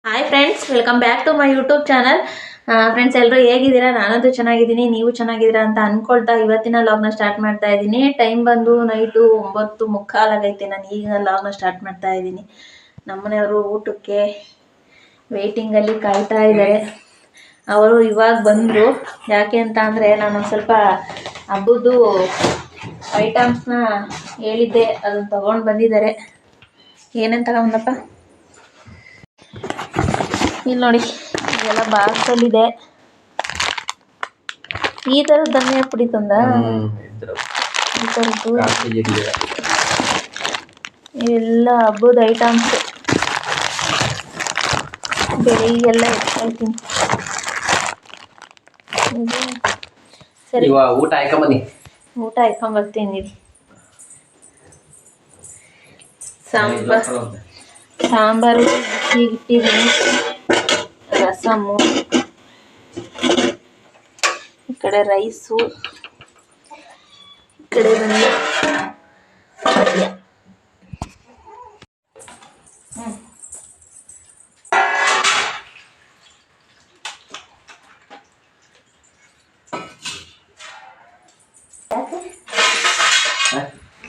Hi friends, welcome back to my YouTube channel. Friends, ಎಲ್ಲರೂ ಹೇಗಿದ್ದೀರಾ? ನಾನಂತೂ ಚೆನ್ನಾಗಿದ್ದೀನಿ, ನೀವು ಚೆನ್ನಾಗಿದ್ದೀರಾ ಅಂತ ಅಂದ್ಕೊಳ್ತಾ ಇವತ್ತಿನ ಲಾಗ್ನ ಸ್ಟಾರ್ಟ್ ಮಾಡ್ತಾ ಇದ್ದೀನಿ. ಟೈಮ್ ಬಂದು ನೈಟು 9:45 ಆಗೈತೆ. ನಾನು ಈಗ ಲಾಗ್ನ ಸ್ಟಾರ್ಟ್ ಮಾಡ್ತಾ ಇದ್ದೀನಿ. ನಮ್ಮನೆಯವರು ಊಟಕ್ಕೆ ವೇಟಿಂಗಲ್ಲಿ ಕಾಯ್ತಾ ಇದ್ದಾರೆ. ಅವರು ಇವಾಗ ಬಂದರು. ಯಾಕೆ ಅಂತ ಅಂದರೆ ನಾನು ಸ್ವಲ್ಪ ಹಬ್ಬದ್ದು ಐಟಮ್ಸ್ನ ಹೇಳಿದ್ದೆ, ಅದನ್ನು ತೊಗೊಂಡು ಬಂದಿದ್ದಾರೆ. ಏನೇನು ತಗೊಂಬಂದಪ್ಪ? ಇಲ್ಲಿ ನೋಡಿ, ಇದೆಲ್ಲ ಬಾಕ್ಸಲ್ಲಿದೆ. ಈ ಥರದ ಧನಿಯಾ ಪುಡಿ ತಂದ, ಈ ಥರದ್ದು ಎಲ್ಲ ಹಬ್ಬದ ಐಟಮ್ಸ್. ಬೆಳಿಗ್ಗೆಲ್ಲ ಎತ್ಕೊಳ್ತೀನಿ. ಸರಿ, ಊಟ ಹಾಕೊಂಬನ್ನಿ. ಊಟ ಹಾಕೊಂಬರ್ತೀನಿ. ಸಾಂಬಾರು ಇಟ್ಟಿದ್ದೀನಿ, ರಸಮು, ಈ ಕಡೆ ರೈಸು, ಈ ಕಡೆ ಬಂದು ಪಲ್ಯ.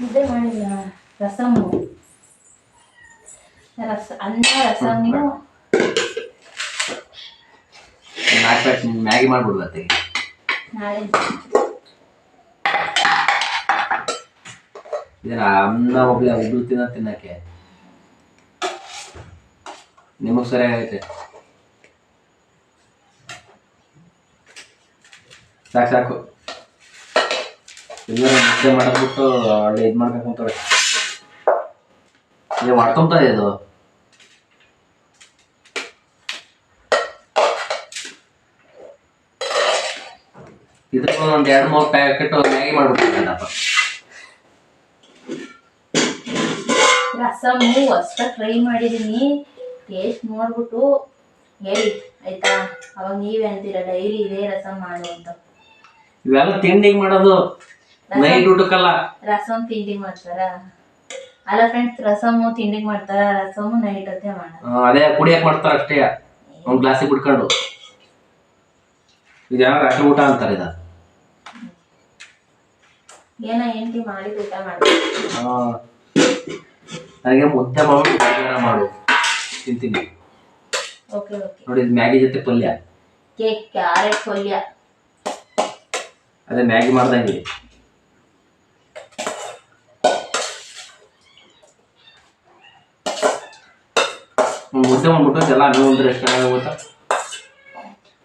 ಮುದ್ದೆ ಮಾಡಿಲ್ಲ, ರಸಮು, ಅನ್ನ, ರಸಮು. ಮ್ಯಾಗಿ ಮಾಡ್ಬಿಡ್ಬತ್ತೆ ನಾಳೆ ಅನ್ನ ಒಬ್ಳು ತಿನ್ನಕ್ಕೆ ನಿಮಗ್ ಸರಿ ಆಗೈತೆ. ಸಾಕು ಮುದ್ದೆ ಮಾಡಬಿಟ್ಟು ಒಳ್ಳೆ ಇದು ಮಾಡ್ಕೊಂತಾರೆ. ಮಾಡ್ಕೊಂತ ಇದು ಇದಕ್ಕೆ ಒಂದು 2-3 ಪ್ಯಾಕೆಟ್ ಮ್ಯಾಗಿ ಮಾಡ್ಬಿಡ್ತೀನಪ್ಪ. ರಸಮು ಹೊಸ್ದಾಗಿ ಟ್ರೈ ಮಾಡಿದ್ದೀನಿ. ಟೇಸ್ಟ್ ನೋಡ್ಬಿಟ್ಟು ಹೇಳಿ ಆಯ್ತಾ? ಅವಾಗ ನೀವೇ ಅಂತೀರ ಡೈಲಿ ಇದೇ ರಸಮ್ ಮಾಡು ಅಂತ. ಇವೆಲ್ಲ ತಿಂಡಿಗೆ ಮಾಡೋದು, ನೈಟ್ ಊಟಕ್ಕಲ್ಲ. ರಸಮ್ ತಿಂಡಿ ಮಾಡ್ತಾರ? ಅಲ್ಲ ಫ್ರೆಂಡ್ಸ್, ರಸಮು ತಿಂಡಿಗೆ ಮಾಡ್ತಾರ, ರಸಮು ನೈಟ್ ಹೊತ್ತೆ ಮಾಡ. ಅದೇ ಕುಡಿಯಕ್ ಮಾಡ್ತಾರ ಅಷ್ಟೇ, ಒಂದು ಗ್ಲಾಸಿಗೆ ಬಿಡ್ಕೊಂಡು. ಇದು ಯಾವ ರಾತ್ರಿ ಊಟ ಅಂತಾರೆ ಇದ. ಏನೋ ಹೆಂಡತಿ ಮಾಡಿದ ಊಟ ಮಾಡ್ತಾರೆ. ನನಗೆ ಮುದ್ದೆ ಮಾಡ್ಬಿಟ್ಟು ಮಾಡು, ತಿಂತೀನಿ. Okay okay. ನೋಡಿ, ಇದು ಮ್ಯಾಗಿ ಜೊತೆ ಪಲ್ಯ, ಕ್ಯಾರೆಟ್ ಪಲ್ಯ. ಅದೇ ಮ್ಯಾಗಿ ಮಾಡ್ದಂಗೆ. ಮುದ್ದೆ ಮಾಡ್ಬಿಟ್ಟು ಎಲ್ಲ ಹಣ್ಣು ಅಂದ್ರೆ ಎಷ್ಟು ಗೊತ್ತಾ?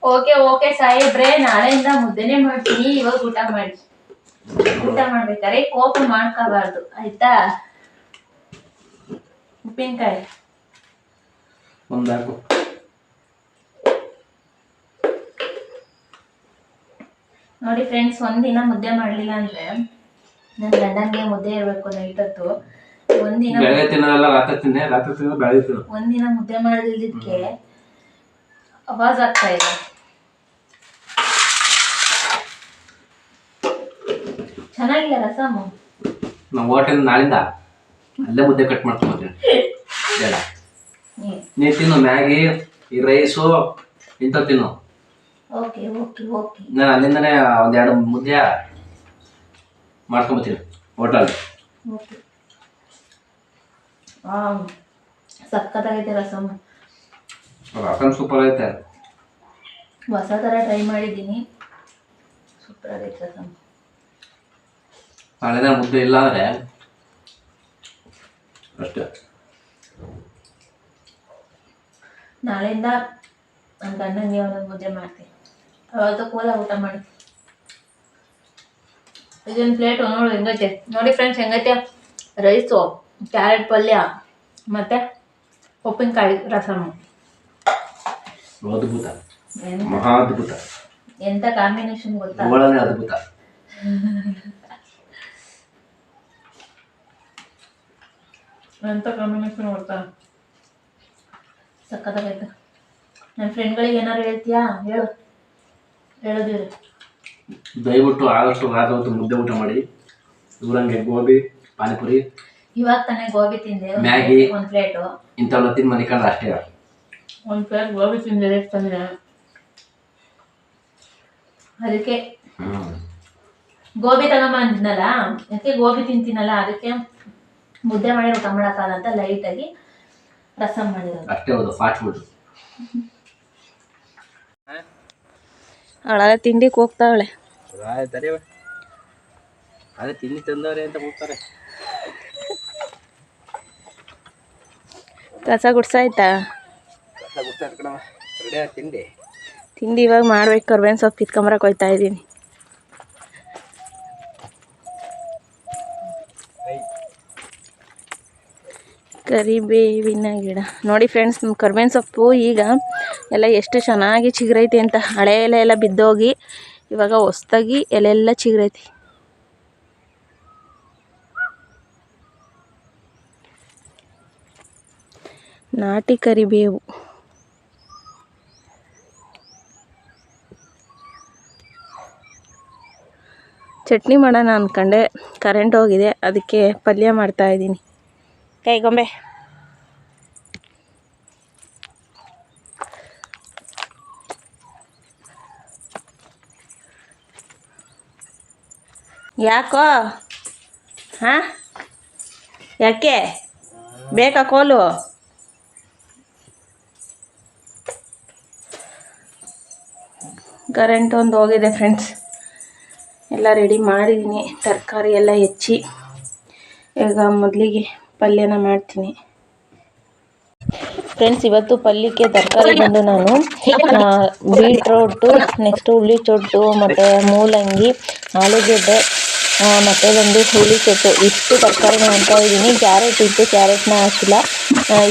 ಓಕೆ ಓಕೆ ಸಾಹೇಬ್ರೆ, ನಾಳೆಯಿಂದ ಮುದ್ದೆನೇ ಮಾಡ್ತೀನಿ. ಇವಾಗ ಊಟ ಮಾಡಿ. ಊಟ ಮಾಡ್ಬೇಕಾದ್ರೆ ಕೋಪ ಮಾಡ್ಕೋಬಾರ್ದು ಆಯ್ತಾ? ಉಪ್ಪಿನಕಾಯಿ ಒಂದಾಕು. ನೋಡಿ ಫ್ರೆಂಡ್ಸ್, ಒಂದಿನ ಮುದ್ದೆ ಮಾಡಲಿಲ್ಲ ಅಂದ್ರೆ ನನ್ನ ಗಂಡನಿಗೆ ಮುದ್ದೆ ಇರಬೇಕು ನೈಟ್ ಹೊತ್ತು. ಒಂದಿನ ಮುದ್ದೆ ಮಾಡದಿದ್ದಕ್ಕೆ ಆವಾಜ್ ಆಗ್ತಾ ಇದೆ. ಚೆನ್ನಾಗಿಲ್ಲ ರಸಮು. ನಾವು ಹೋಟೆಲ್ ನಾಳಿಂದ ಅಲ್ಲೇ ಮುದ್ದೆ ಕಟ್ ಮಾಡ್ಕೊಂಡ್ಬರ್ತೀನಿ. ನೀನು ತಿನ್ನು ಮ್ಯಾಗಿ, ಈ ರೈಸು ಇಂಥ ತಿನ್ನು. Okay okay okay. ನಾನು ಅಲ್ಲಿಂದನೇ 1-2 ಮುದ್ದೆ ಮಾಡ್ಕೊಂಬತ್ತೀನಿ ಹೋಟೆಲ್. ಓಕೆ. ಸಕ್ಕತ್ತಾಗೈತೆ ರಸಮ್. ರಸಮ್ ಸೂಪರ್ ಐತೆ. ಹೊಸ ಥರ ಟ್ರೈ ಮಾಡಿದ್ದೀನಿ, ಸೂಪರ್ ಆಗೈತೆ ರಸಮ್. ನಾಳೆದ ಮುದ್ದೆ ಇಲ್ಲ ಅಂದರೆ ಅಷ್ಟೇ. ನಾಳೆಯಿಂದ ನನ್ನ ಗಂಡನಿಗೆ ಒಂದೊಂದು ಮುದ್ದೆ ಮಾಡ್ತೀನಿ. ಅವಾಗ ಕೋಲ ಊಟ ಮಾಡಿ. ಇದೊಂದು ಪ್ಲೇಟ್ ನೋಡಿ ಹೆಂಗೈತೆ. ನೋಡಿ ಫ್ರೆಂಡ್ಸ್, ಹೆಂಗೈತೆ ರೈಸು, ಕ್ಯಾರೆಟ್ ಪಲ್ಯ ಮತ್ತು ಉಪ್ಪಿನಕಾಯಿ, ರಸಮು. ಅದ್ಭುತ, ಮಹಾ ಅದ್ಭುತ. ಎಂಥ ಕಾಂಬಿನೇಷನ್ ಗೊತ್ತಾ? ಒಳ್ಳೆ ಅದ್ಭುತ. ಎಂಥ ಕಾಂಬಿನೇಷನ್ ಗೊತ್ತಾ? ಸಕ್ಕತ್ತಾಗೈತೆ. ನನ್ನ ಫ್ರೆಂಡ್ಗಳಿಗೆ ಏನಾರು ಹೇಳ್ತೀಯಾ? ಹೇಳೋದಿರಿ. ದಯವಿಟ್ಟು ಆದಷ್ಟು ರಾತ್ರಿ ಹೊತ್ತು ಮುದ್ದೆ ಊಟ ಮಾಡಿ. ಊರಂಗೆ ಗೋಬಿ, ಪಾನಿಪುರಿ, ಇವಾಗ ತಾನೇ ಗೋಬಿ ತಿಂದೆ, ಮ್ಯಾಗಿ, ಒಂದು ಪ್ಲೇಟು ಇಂಥವೆಲ್ಲ ತಿಂದು ಮನಿಕಂಡ್ರೆ ಅಷ್ಟೇ. ಒಂದು ಪ್ಲೇಟ್ ಗೋಬಿ ತಿಂದಿದೆ ತಂದ್ರೆ ಅದಕ್ಕೆ ಗೋಬಿ ತಗೊಂಬ ಅಂತಿದ್ನಲ್ಲ, ಯಾಕೆ ಗೋಬಿ ತಿಂತೀನಲ್ಲ ಅದಕ್ಕೆ ಮುದ್ದೆ ಮಾಡಿ ಊಟ ಮಾಡೋಕ್ಕಾಗಲ್ಲ ಅಂತ ಲೈಟಾಗಿ ರಸಮ್ ಮಾಡಿರೋದು ಅಷ್ಟೇ. ಹೌದು, ಫಾಸ್ಟ್ ಫುಡ್. ಅವಳ ತಿಂಡಿಗೆ ಹೋಗ್ತಾವಳೆ. ಅದೇ ತಿಂಡಿ ತಂದವ್ರೆ ಅಂತ ಹೋಗ್ತಾರೆ. ಕಸ ಗುಡ್ಸಾಯ್ತಾ? ತಿಂಡಿ ತಿಂಡಿ ಇವಾಗ ಮಾಡ್ಬೇಕು. ಕರ್ಬೇವಿನ ಸೊಪ್ಪು ಕಿತ್ಕೊಂಬರಕ್ಕೆ ಹೋಗ್ತಾ ಇದ್ದೀನಿ. ಕರಿಬೇವಿನ ಗಿಡ ನೋಡಿ ಫ್ರೆಂಡ್ಸ್, ನಮ್ಮ ಕರ್ಬೇವಿನ ಸೊಪ್ಪು ಈಗ ಎಲ್ಲ ಎಷ್ಟು ಚೆನ್ನಾಗಿ ಚಿಗುರೈತೆ ಅಂತ. ಹಳೆ ಎಲೆ ಎಲ್ಲ ಬಿದ್ದೋಗಿ ಇವಾಗ ಹೊಸ್ದಾಗಿ ಎಲೆ ಎಲ್ಲ ಚಿಗುರೈತಿ. ನಾಟಿ ಕರಿಬೇವು. ಚಟ್ನಿ ಮಾಡೋಣ ಅಂದ್ಕೊಂಡೆ, ಕರೆಂಟ್ ಹೋಗಿದೆ, ಅದಕ್ಕೆ ಪಲ್ಯ ಮಾಡ್ತಾಯಿದ್ದೀನಿ. ಕೈಗೊಂಬೆ ಯಾಕೋ? ಹಾಂ, ಯಾಕೆ ಬೇಕಾ ಕೋಲು? ಕರೆಂಟ್ ಒಂದು ಹೋಗಿದೆ ಫ್ರೆಂಡ್ಸ್. ಎಲ್ಲ ರೆಡಿ ಮಾಡಿದ್ದೀನಿ, ತರಕಾರಿ ಎಲ್ಲ ಹೆಚ್ಚಿ. ಈಗ ಮೊದಲಿಗೆ ಪಲ್ಯನ ಮಾಡ್ತೀನಿ ಫ್ರೆಂಡ್ಸ್. ಇವತ್ತು ಪಲ್ಯಕ್ಕೆ ತರಕಾರಿ ಬಂದು ನಾನು ಬೀಟ್ರೋಟು, ನೆಕ್ಸ್ಟು ಹುಳಿ ಚೊಟ್ಟು, ಮತ್ತು ಮೂಲಂಗಿ, ಆಲೂಗೆಡ್ಡೆ, ಮತ್ತು ಒಂದು ಹುಳಿ ಚೊಟ್ಟು, ಇಷ್ಟು ತರಕಾರಿನ ಹಾಕ್ತಾ ಇದ್ದೀನಿ. ಕ್ಯಾರೆಟ್ ಇತ್ತು, ಕ್ಯಾರೆಟ್ನ ಹಾಕಿಲ್ಲ.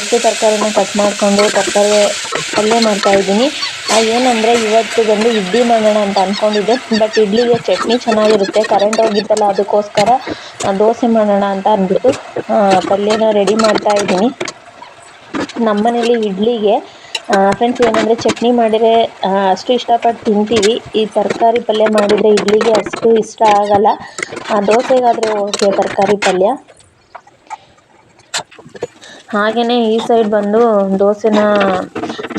ಇಷ್ಟು ತರಕಾರಿನ ಕಟ್ ಮಾಡಿಕೊಂಡು ತರಕಾರಿ ಪಲ್ಯ ಮಾಡ್ತಾಯಿದ್ದೀನಿ. ಏನಂದರೆ ಇವತ್ತು ಬಂದು ಇಡ್ಲಿ ಮಾಡೋಣ ಅಂತ ಅಂದ್ಕೊಂಡಿದ್ದೆ, ಬಟ್ ಇಡ್ಲಿಗೆ ಚಟ್ನಿ ಚೆನ್ನಾಗಿರುತ್ತೆ. ಕರೆಂಟ್ ಹೋಗಿತ್ತಲ್ಲ, ಅದಕ್ಕೋಸ್ಕರ ದೋಸೆ ಮಾಡೋಣ ಅಂತ ಅಂದ್ಬಿಟ್ಟು ಪಲ್ಯನ ರೆಡಿ ಮಾಡ್ತಾಯಿದ್ದೀನಿ. ನಮ್ಮನೇಲಿ ಇಡ್ಲಿಗೆ ಫ್ರೆಂಡ್ಸ್ ಏನಂದರೆ ಚಟ್ನಿ ಮಾಡಿದರೆ ಅಷ್ಟು ಇಷ್ಟಪಟ್ಟು ತಿಂತೀವಿ. ಈ ತರಕಾರಿ ಪಲ್ಯ ಮಾಡಿದರೆ ಇಡ್ಲಿಗೆ ಅಷ್ಟು ಇಷ್ಟ ಆಗಲ್ಲ. ದೋಸೆಗಾದರೆ ಓಕೆ ತರಕಾರಿ ಪಲ್ಯ. ಹಾಗೆಯೇ ಈ ಸೈಡ್ ಬಂದು ದೋಸೆನ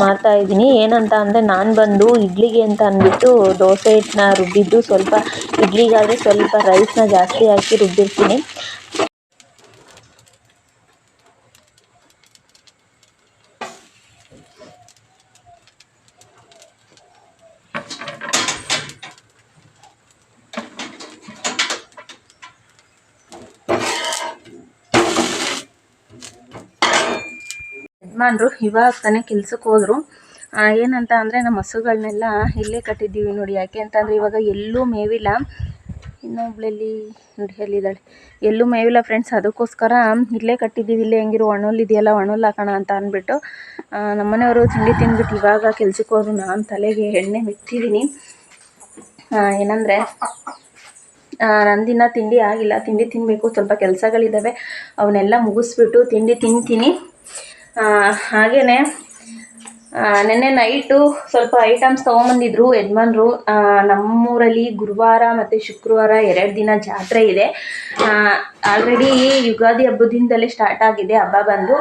ಮಾಡ್ತಾಯಿದ್ದೀನಿ. ಏನಂತ ಅಂದರೆ ನಾನು ಬಂದು ಇಡ್ಲಿಗೆ ಅಂತ ಅಂದ್ಬಿಟ್ಟು ದೋಸೆ ಹಿಟ್ಟನ್ನ ರುಬ್ಬಿದ್ದು, ಸ್ವಲ್ಪ ಇಡ್ಲಿಗಾದರೆ ಸ್ವಲ್ಪ ರೈಸ್ನ ಜಾಸ್ತಿ ಹಾಕಿ ರುಬ್ಬಿರ್ತೀನಿ. ಯಜಮಾನ್ರು ಇವಾಗ ತಾನೇ ಕೆಲ್ಸಕ್ಕೆ ಹೋದರು. ಏನಂತ ಅಂದರೆ ನಮ್ಮ ಹಸುಗಳನ್ನೆಲ್ಲ ಇಲ್ಲೇ ಕಟ್ಟಿದ್ದೀವಿ ನೋಡಿ. ಯಾಕೆ ಅಂತಂದರೆ ಇವಾಗ ಎಲ್ಲೂ ಮೇವಿಲ್ಲ. ಇನ್ನೊಬ್ಳಲ್ಲಿ ನೋಡಿ ಎಲ್ಲಿದ್ದಾಳೆ, ಎಲ್ಲೂ ಮೇವಿಲ್ಲ ಫ್ರೆಂಡ್ಸ್. ಅದಕ್ಕೋಸ್ಕರ ಇಲ್ಲೇ ಕಟ್ಟಿದ್ದೀವಿ. ಇಲ್ಲೇ ಹೆಂಗಿರು ಒಣಹುಲ್ಲು ಇದೆಯಲ್ಲ, ಒಣಹುಲ್ಲು ಹಾಕೋಣ ಅಂತ ಅಂದ್ಬಿಟ್ಟು ನಮ್ಮನೆಯವರು ತಿಂಡಿ ತಿಂದ್ಬಿಟ್ಟು ಇವಾಗ ಕೆಲ್ಸಕ್ಕೆ ಹೋದ್ರು. ನಾನು ತಲೆಗೆ ಎಣ್ಣೆ ಮೆತ್ತಿದ್ದೀನಿ. ಏನಂದರೆ ನಂದಿನ ತಿಂಡಿ ಆಗಿಲ್ಲ, ತಿಂಡಿ ತಿನ್ನಬೇಕು. ಸ್ವಲ್ಪ ಕೆಲಸಗಳಿದ್ದಾವೆ, ಅವನ್ನೆಲ್ಲ ಮುಗಿಸ್ಬಿಟ್ಟು ತಿಂಡಿ ತಿಂತೀನಿ. ಹಾಗೆಯೇ ನೆನ್ನೆ ನೈಟು ಸ್ವಲ್ಪ ಐಟಮ್ಸ್ ತೊಗೊಂಬಂದಿದ್ರು ಯಜಮಾನ್ರು. ನಮ್ಮೂರಲ್ಲಿ ಗುರುವಾರ ಮತ್ತು ಶುಕ್ರವಾರ 2 ದಿನ ಜಾತ್ರೆ ಇದೆ. ಆಲ್ರೆಡಿ ಯುಗಾದಿ ಹಬ್ಬದಿಂದಲೇ ಸ್ಟಾರ್ಟ್ ಆಗಿದೆ ಹಬ್ಬ ಬಂದು.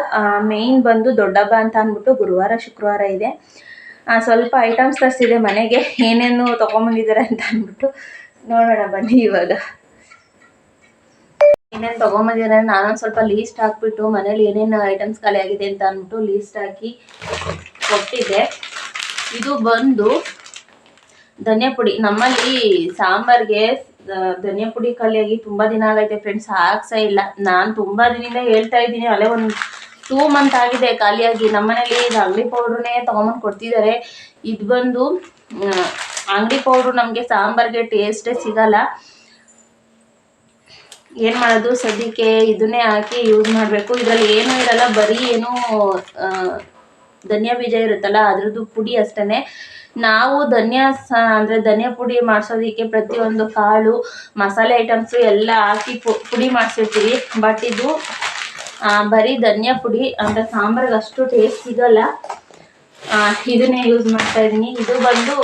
ಮೇಯ್ನ್ ಬಂದು ದೊಡ್ಡ ಹಬ್ಬ ಅಂತ ಅಂದ್ಬಿಟ್ಟು ಗುರುವಾರ ಶುಕ್ರವಾರ ಇದೆ. ಸ್ವಲ್ಪ ಐಟಮ್ಸ್ ತರಿಸಿದೆ ಮನೆಗೆ, ಏನೇನು ತೊಗೊಂಬಂದಿದ್ದಾರೆ ಅಂತ ಅಂದ್ಬಿಟ್ಟು ನೋಡೋಣ ಬನ್ನಿ. ಇವಾಗ ಏನೇನು ತೊಗೊಂಬಂದಿದ್ದಾರೆ ನಾನೊಂದು ಸ್ವಲ್ಪ ಲೀಸ್ಟ್ ಹಾಕ್ಬಿಟ್ಟು ಮನೇಲಿ ಏನೇನು ಐಟಮ್ಸ್ ಖಾಲಿ ಆಗಿದೆ ಅಂತ ಅಂದ್ಬಿಟ್ಟು ಲೀಸ್ಟ್ ಹಾಕಿ ಕೊಟ್ಟಿದ್ದೆ. ಇದು ಬಂದು ಧನಿಯಾ ಪುಡಿ. ನಮ್ಮಲ್ಲಿ ಸಾಂಬಾರ್ಗೆ ಧನಿಯಾ ಪುಡಿ ಖಾಲಿಯಾಗಿ ತುಂಬ ದಿನ ಆಗೈತೆ ಫ್ರೆಂಡ್ಸ್, ಹಾಕ್ಸೇ ಇಲ್ಲ. ನಾನು ತುಂಬ ದಿನದಿಂದ ಹೇಳ್ತಾ ಇದ್ದೀನಿ, ಅಲ್ಲೇ ಒಂದು 2 ಮಂತ್ ಆಗಿದೆ ಖಾಲಿಯಾಗಿ. ನಮ್ಮನೇಲಿ ಇದು ಅಂಗಡಿ ಪೌಡ್ರನ್ನೇ ತೊಗೊಂಬಂದು ಕೊಡ್ತಿದ್ದಾರೆ. ಇದು ಬಂದು ಅಂಗಡಿ ಪೌಡ್ರು ನಮಗೆ ಸಾಂಬಾರ್ಗೆ ಟೇಸ್ಟೇ ಸಿಗಲ್ಲ. ಏನು ಮಾಡೋದು, ಸದ್ಯಕ್ಕೆ ಇದನ್ನೇ ಹಾಕಿ ಯೂಸ್ ಮಾಡಬೇಕು. ಇದರಲ್ಲಿ ಏನೂ ಇರಲ್ಲ, ಬರೀ ಏನು ಧನಿಯಾ ಬೀಜ ಇರುತ್ತಲ್ಲ ಅದ್ರದ್ದು ಪುಡಿ ಅಷ್ಟೇ. ನಾವು ಧನಿಯಾ ಪುಡಿ ಮಾಡಿಸೋದಕ್ಕೆ ಪ್ರತಿಯೊಂದು ಕಾಳು, ಮಸಾಲೆ ಐಟಮ್ಸು ಎಲ್ಲ ಹಾಕಿ ಪುಡಿ ಮಾಡಿಸಿರ್ತೀವಿ. ಬಟ್ ಇದು ಬರೀ ಧನಿಯಾ ಪುಡಿ ಅಂದರೆ ಸಾಂಬಾರಿಗೆ ಅಷ್ಟು ಟೇಸ್ಟ್ ಸಿಗಲ್ಲ. ಇದನ್ನೇ ಯೂಸ್ ಮಾಡ್ತಾಯಿದ್ದೀನಿ. ಇದು ಬಂದು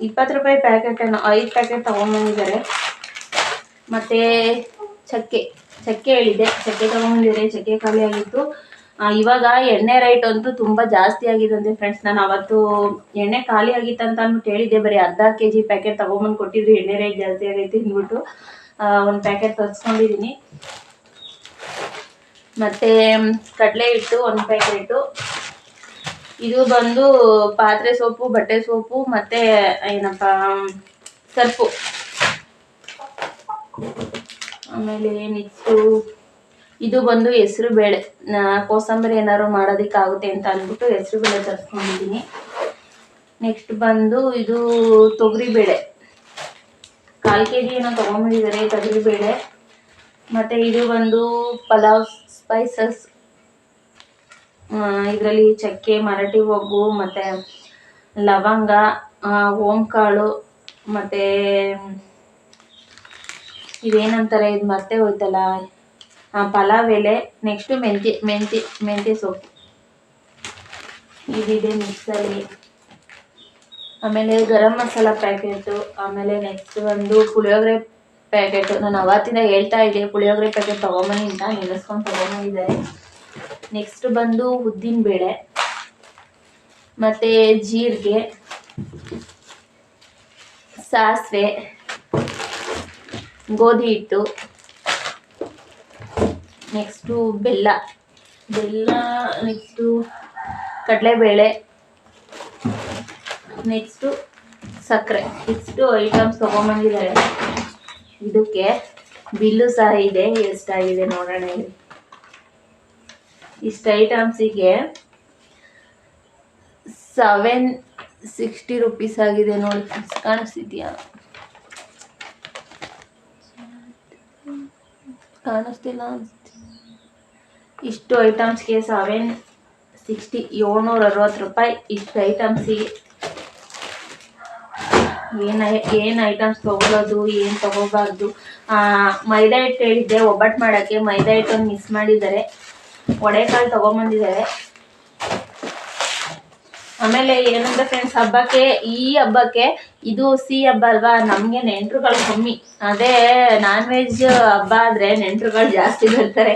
20 ರೂಪಾಯಿ ಪ್ಯಾಕೆಟ್, 5 ಪ್ಯಾಕೆಟ್ ತೊಗೊಂಬಂದಿದ್ದಾರೆ. ಮತ್ತು ಚಕ್ಕೆ ಹೇಳಿದ್ದೆ, ಚಕ್ಕೆ ತೊಗೊಂಬಂದಿದ್ದಾರೆ. ಚಕ್ಕೆ ಖಾಲಿ ಆಗಿತ್ತು. ಇವಾಗ ಎಣ್ಣೆ ರೇಟ್ ಅಂತೂ ತುಂಬ ಜಾಸ್ತಿ ಆಗಿದೆ ಫ್ರೆಂಡ್ಸ್. ನಾನು ಅವತ್ತು ಎಣ್ಣೆ ಖಾಲಿ ಆಗಿತ್ತು ಅಂತ ಅಂದ್ಬಿಟ್ಟು ಹೇಳಿದ್ದೆ, ಬರೀ ಅರ್ಧ kg ಪ್ಯಾಕೆಟ್ ತೊಗೊಂಬಂದು ಕೊಟ್ಟಿದ್ರು. ಎಣ್ಣೆ ರೇಟ್ ಜಾಸ್ತಿ ಆಗೈತೆ ಅಂದ್ಬಿಟ್ಟು ಒಂದು ಪ್ಯಾಕೆಟ್ ತರಿಸ್ಕೊಂಡಿದ್ದೀನಿ. ಮತ್ತು ಕಡಲೆ ಹಿಟ್ಟು 1 ಪ್ಯಾಕೆಟು. ಇದು ಬಂದು ಪಾತ್ರೆ ಸೋಪು, ಬಟ್ಟೆ ಸೋಪು, ಮತ್ತು ಏನಪ್ಪ ಸರ್ಫು. ಆಮೇಲೆ ನೆಕ್ಸ್ಟು ಇದು ಬಂದು ಹೆಸ್ರು ಬೇಳೆ. ಕೋಸಂಬರಿ ಏನಾದ್ರು ಮಾಡೋದಕ್ಕಾಗುತ್ತೆ ಅಂತ ಅಂದ್ಬಿಟ್ಟು ಹೆಸ್ರು ಬೇಳೆ ತರಿಸ್ಕೊಂಡಿದ್ದೀನಿ. ನೆಕ್ಸ್ಟ್ ಬಂದು ಇದು ತೊಗರಿಬೇಳೆ, 1/4 kg ಏನೋ ತೊಗೊಂಡಿದ್ದಾರೆ ತೊಗರಿಬೇಳೆ. ಮತ್ತು ಇದು ಬಂದು ಪಲಾವ್ ಸ್ಪೈಸಸ್. ಇದರಲ್ಲಿ ಚಕ್ಕೆ, ಮರಾಠಿ ಮೊಗ್ಗು, ಮತ್ತು ಲವಂಗ, ಓಂಕಾಳು, ಮತ್ತು ಇದೇನಂತಾರೆ, ಇದು ಮರ್ತೇ ಹೋಯ್ತಲ್ಲ, ಪಲಾವ್ ಎಲೆ. ನೆಕ್ಸ್ಟು ಮೆಂತ್ಯ ಸೊಪ್ಪು ಇದಿದೆ ಮಿಕ್ಸಲ್ಲಿ. ಆಮೇಲೆ ಗರಂ ಮಸಾಲ ಪ್ಯಾಕೆಟು. ಆಮೇಲೆ ನೆಕ್ಸ್ಟ್ ಒಂದು ಪುಳಿಯೋಗರೆ ಪ್ಯಾಕೆಟು. ನಾನು ಅವತ್ತಿಂದ ಹೇಳ್ತಾ ಇದ್ದೆ ಪುಳಿಯೋಗರೆ ಪ್ಯಾಕೆಟ್ ತೊಗೊಂಬನ್ನಿ ಅಂತ, ನೆನೆಸ್ಕೊಂಡು ತೊಗೊಂಬಂದಿದ್ದಾರೆ. ನೆಕ್ಸ್ಟ್ ಬಂದು ಉದ್ದಿನಬೇಳೆ, ಮತ್ತು ಜೀರಿಗೆ, ಸಾಸಿವೆ, ಗೋಧಿ ಹಿಟ್ಟು, ನೆಕ್ಸ್ಟು ಬೆಲ್ಲ, ನೆಕ್ಸ್ಟು ಕಡಲೆಬೇಳೆ, ನೆಕ್ಸ್ಟು ಸಕ್ಕರೆ. ಇಷ್ಟು ಐಟಮ್ಸ್ ತೊಗೊಂಬಂದಿದ್ದಾರೆ. ಇದಕ್ಕೆ ಬಿಲ್ಲು ಸಹ ಇದೆ, ಎಷ್ಟಾಗಿದೆ ನೋಡೋಣ. ಇಷ್ಟು ಐಟಮ್ಸಿಗೆ 760 ರೂಪೀಸ್ ಆಗಿದೆ ನೋಡಿ. ಕಾಣಿಸ್ತಿದ್ಯಾ? ಕಾಣಿಸ್ತಿಲ್ಲ ಅನಿಸ್ತಿ. ಇಷ್ಟು ಐಟಮ್ಸ್ಗೆ 760, 760 ರೂಪಾಯಿ. ಇಷ್ಟು ಐಟಮ್ಸಿಗೆ ಏನು ಐಟಮ್ಸ್ ತೊಗೊಳೋದು, ಏನು ತೊಗೋಬಾರ್ದು. ಮೈದಾ ಹಿಟ್ಟು ಹೇಳಿದ್ದೆ ಒಬ್ಬಟ್ಟು ಮಾಡೋಕ್ಕೆ, ಮೈದಾ ಹಿಟ್ಟನ್ನು ಮಿಸ್ ಮಾಡಿದ್ದಾರೆ. ಒಡೆಕಾಳು ತೊಗೊಂಬಂದಿದ್ದಾರೆ. ಆಮೇಲೆ ಏನಂದ್ರೆ ಫ್ರೆಂಡ್ಸ್, ಈ ಹಬ್ಬಕ್ಕೆ ಇದು ಸಿಹಿ ಹಬ್ಬ ಅಲ್ವಾ, ನಮಗೆ ನೆಂಟರುಗಳು ಕಮ್ಮಿ. ಅದೇ ನಾನ್ ವೆಜ್ ಹಬ್ಬ ಆದರೆ ನೆಂಟರುಗಳು ಜಾಸ್ತಿ ಬರ್ತಾರೆ.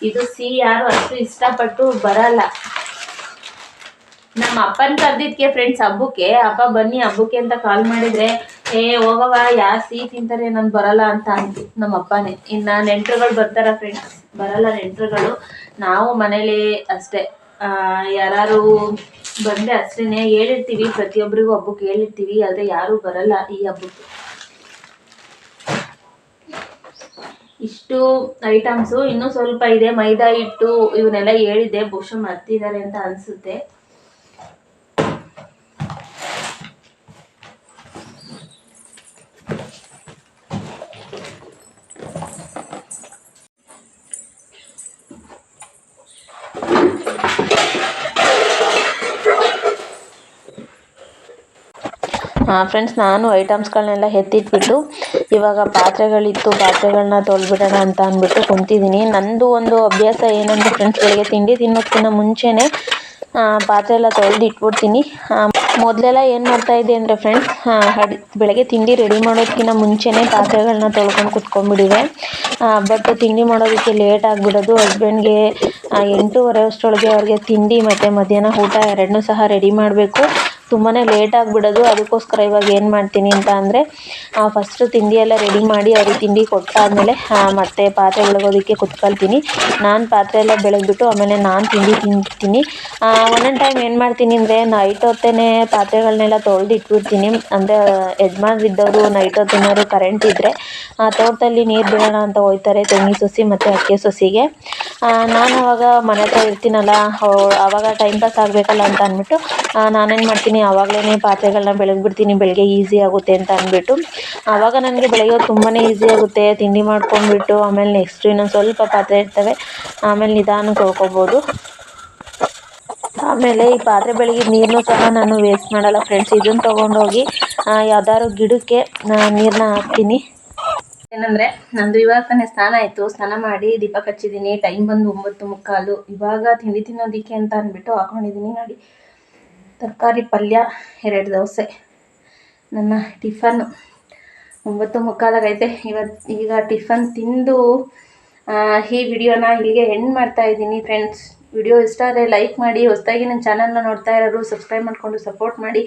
ಇದು ಸಿಹಿ ಯಾರು ಅಷ್ಟು ಇಷ್ಟಪಟ್ಟು ಬರಲ್ಲ. ನಮ್ಮ ಅಪ್ಪನ ಕರೆದಿದ್ದಕ್ಕೆ ಫ್ರೆಂಡ್ಸ್, ಹಬ್ಬಕ್ಕೆ ಅಪ್ಪ ಬನ್ನಿ ಹಬ್ಬಕ್ಕೆ ಅಂತ ಕಾಲ್ ಮಾಡಿದರೆ, ಹೋಗವ ಯಾರು ಸಿಹಿ ತಿಂತಾರೆ, ನಾನು ಬರಲ್ಲ ಅಂತ ಅಂತು ನಮ್ಮ ಅಪ್ಪನೇ. ಇನ್ನು ನೆಂಟರುಗಳು ಬರ್ತಾರ ಫ್ರೆಂಡ್ಸ್? ಬರಲ್ಲ ನೆಂಟರುಗಳು. ನಾವು ಮನೇಲಿ ಅಷ್ಟೇ, ಯಾರು ಬಂದರೆ ಅಷ್ಟೇ ಹೇಳಿರ್ತೀವಿ. ಪ್ರತಿಯೊಬ್ಬರಿಗೂ ಹಬ್ಬಕ್ಕೆ ಹೇಳಿರ್ತೀವಿ, ಆದರೆ ಯಾರೂ ಬರಲ್ಲ ಈ ಹಬ್ಬಕ್ಕೆ. ಇಷ್ಟು ಐಟಮ್ಸು. ಇನ್ನೂ ಸ್ವಲ್ಪ ಇದೆ, ಮೈದಾ ಹಿಟ್ಟು ಇವನ್ನೆಲ್ಲ ಹೇಳಿದ್ದೆ, ಬಹುಶಃ ಮರ್ತಿದ್ದಾರೆ ಅಂತ ಅನಿಸುತ್ತೆ. ಫ್ರೆಂಡ್ಸ್, ನಾನು ಐಟಮ್ಸ್ಗಳನ್ನೆಲ್ಲ ಎತ್ತಿಟ್ಬಿಟ್ಟು ಇವಾಗ ಪಾತ್ರೆಗಳನ್ನ ತೊಳ್ಬಿಡೋಣ ಅಂತ ಅಂದ್ಬಿಟ್ಟು ಕುಂತಿದ್ದೀನಿ. ನಂದು ಒಂದು ಅಭ್ಯಾಸ ಏನಂದರೆ ಫ್ರೆಂಡ್ಸ್, ಬೆಳಗ್ಗೆ ತಿಂಡಿ ತಿನ್ನೋದಕ್ಕಿಂತ ಮುಂಚೆನೇ ಪಾತ್ರೆ ಎಲ್ಲ ತೊಳೆದು ಇಟ್ಬಿಡ್ತೀನಿ. ಮೊದಲೆಲ್ಲ ಏನು ಮಾಡ್ತಾಯಿದ್ದೆ ಅಂದರೆ ಫ್ರೆಂಡ್ಸ್, ಬೆಳಗ್ಗೆ ತಿಂಡಿ ರೆಡಿ ಮಾಡೋದಕ್ಕಿಂತ ಮುಂಚೆನೇ ಪಾತ್ರೆಗಳನ್ನ ತೊಳ್ಕೊಂಡು ಕುತ್ಕೊಂಡ್ಬಿಟ್ಟಿದೆ. ಬಟ್ ತಿಂಡಿ ಮಾಡೋದಕ್ಕೆ ಲೇಟ್ ಆಗಿಬಿಡೋದು. ಹಸ್ಬೆಂಡ್ಗೆ 8:30 ಅಷ್ಟರೊಳಗೆ ಅವ್ರಿಗೆ ತಿಂಡಿ ಮತ್ತು ಮಧ್ಯಾಹ್ನ ಊಟ ಎರಡನ್ನೂ ಸಹ ರೆಡಿ ಮಾಡಬೇಕು. ತುಂಬಾ ಲೇಟ್ ಆಗಿಬಿಡೋದು. ಅದಕ್ಕೋಸ್ಕರ ಇವಾಗ ಏನು ಮಾಡ್ತೀನಿ ಅಂತ ಅಂದರೆ, ಫಸ್ಟು ತಿಂಡಿ ಎಲ್ಲ ರೆಡಿ ಮಾಡಿ ಅವ್ರಿಗೆ ತಿಂಡಿ ಕೊಟ್ಟಾದಮೇಲೆ ಮತ್ತೆ ಪಾತ್ರೆ ಬೆಳಗೋದಕ್ಕೆ ಕುತ್ಕೊಳ್ತೀನಿ. ನಾನು ಪಾತ್ರೆ ಎಲ್ಲ ಬೆಳಗ್ಬಿಟ್ಟು ಆಮೇಲೆ ನಾನು ತಿಂಡಿ ತಿಂತೀನಿ. ಒಂದೊಂದು ಟೈಮ್ ಏನು ಮಾಡ್ತೀನಿ ಅಂದರೆ, ನೈಟ್ ಹೊತ್ತೇ ಪಾತ್ರೆಗಳನ್ನೆಲ್ಲ ತೊಳೆದು ಇಟ್ಬಿಡ್ತೀನಿ. ಅಂದರೆ ಯಜಮಾನ್ರಿದ್ದವರು ನೈಟ್ ಹೊತ್ತೇನಾದ್ರು ಕರೆಂಟ್ ಇದ್ದರೆ ತೋಟದಲ್ಲಿ ನೀರು ಬಿಡೋಣ ಅಂತ ಹೋಗ್ತಾರೆ, ತಂಗಿ ಸೊಸಿ ಮತ್ತು ಅಕ್ಕೆ ಸೊಸಿಗೆ. ನಾನು ಅವಾಗ ಮನೆ ಹತ್ರ ಇರ್ತೀನಲ್ಲ, ಆವಾಗ ಟೈಮ್ ಪಾಸ್ ಆಗಬೇಕಲ್ಲ ಅಂತ ಅಂದ್ಬಿಟ್ಟು ನಾನೇನು ಮಾಡ್ತೀನಿ, ಆವಾಗಲೇ ಪಾತ್ರೆಗಳನ್ನ ಬೆಳಗ್ಬಿಡ್ತೀನಿ. ಬೆಳಗ್ಗೆ ಈಸಿ ಆಗುತ್ತೆ ಅಂತ ಅಂದ್ಬಿಟ್ಟು ಆವಾಗ ನನಗೆ ಬೆಳಗ್ಗೋದು ತುಂಬಾ ಈಸಿ ಆಗುತ್ತೆ. ತಿಂಡಿ ಮಾಡ್ಕೊಂಡ್ಬಿಟ್ಟು ಆಮೇಲೆ ನೆಕ್ಸ್ಟ್ ಇನ್ನೊಂದು ಸ್ವಲ್ಪ ಪಾತ್ರೆ ಇರ್ತವೆ, ಆಮೇಲೆ ನಿಧಾನಕ್ಕೆ ತೊಳ್ಕೊಬೋದು. ಆಮೇಲೆ ಈ ಪಾತ್ರೆ ಬೆಳಗಿದ ನೀರನ್ನು ಸಹ ನಾನು ವೇಸ್ಟ್ ಮಾಡಲ್ಲ ಫ್ರೆಂಡ್ಸ್. ಇದನ್ನು ತೊಗೊಂಡೋಗಿ ಯಾವ್ದಾದ್ರು ಗಿಡಕ್ಕೆ ನೀರನ್ನ ಹಾಕ್ತೀನಿ. ಏನಂದರೆ, ನಂದು ಇವಾಗ ತಾನೇ ಸ್ನಾನ ಆಯಿತು. ಸ್ನಾನ ಮಾಡಿ ದೀಪ ಹಚ್ಚಿದ್ದೀನಿ. ಟೈಮ್ ಬಂದು 9:45. ಇವಾಗ ತಿಂಡಿ ತಿನ್ನೋದಕ್ಕೆ ಅಂತ ಅಂದ್ಬಿಟ್ಟು ಹಾಕ್ಕೊಂಡಿದ್ದೀನಿ ನೋಡಿ. ತರಕಾರಿ ಪಲ್ಯ, 2 ದೋಸೆ. ನನ್ನ ಟಿಫನ್ನು 9:45 ಆಗೈತೆ. ಈಗ ಟಿಫನ್ ತಿಂದು ಈ ವಿಡಿಯೋನ ಇಲ್ಲಿಗೆ ಎಂಡ್ ಮಾಡ್ತಾಯಿದ್ದೀನಿ ಫ್ರೆಂಡ್ಸ್. ವಿಡಿಯೋ ಇಷ್ಟ ಆದರೆ ಲೈಕ್ ಮಾಡಿ. ಹೊಸದಾಗಿ ನನ್ನ ಚಾನಲ್ನ ನೋಡ್ತಾ ಇರೋರು ಸಬ್ಸ್ಕ್ರೈಬ್ ಮಾಡಿಕೊಂಡು ಸಪೋರ್ಟ್ ಮಾಡಿ.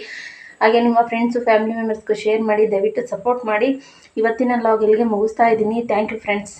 ಹಾಗೆ ನಿಮ್ಮ ಫ್ರೆಂಡ್ಸು ಫ್ಯಾಮಿಲಿ ಮೆಂಬರ್ಸ್ಗೂ ಶೇರ್ ಮಾಡಿ. ದಯವಿಟ್ಟು ಸಪೋರ್ಟ್ ಮಾಡಿ. ಇವತ್ತಿನ ವ್ಲಾಗ್ ಇಲ್ಲಿಗೆ ಮುಗಿಸ್ತಾ ಇದ್ದೀನಿ. Thank you friends.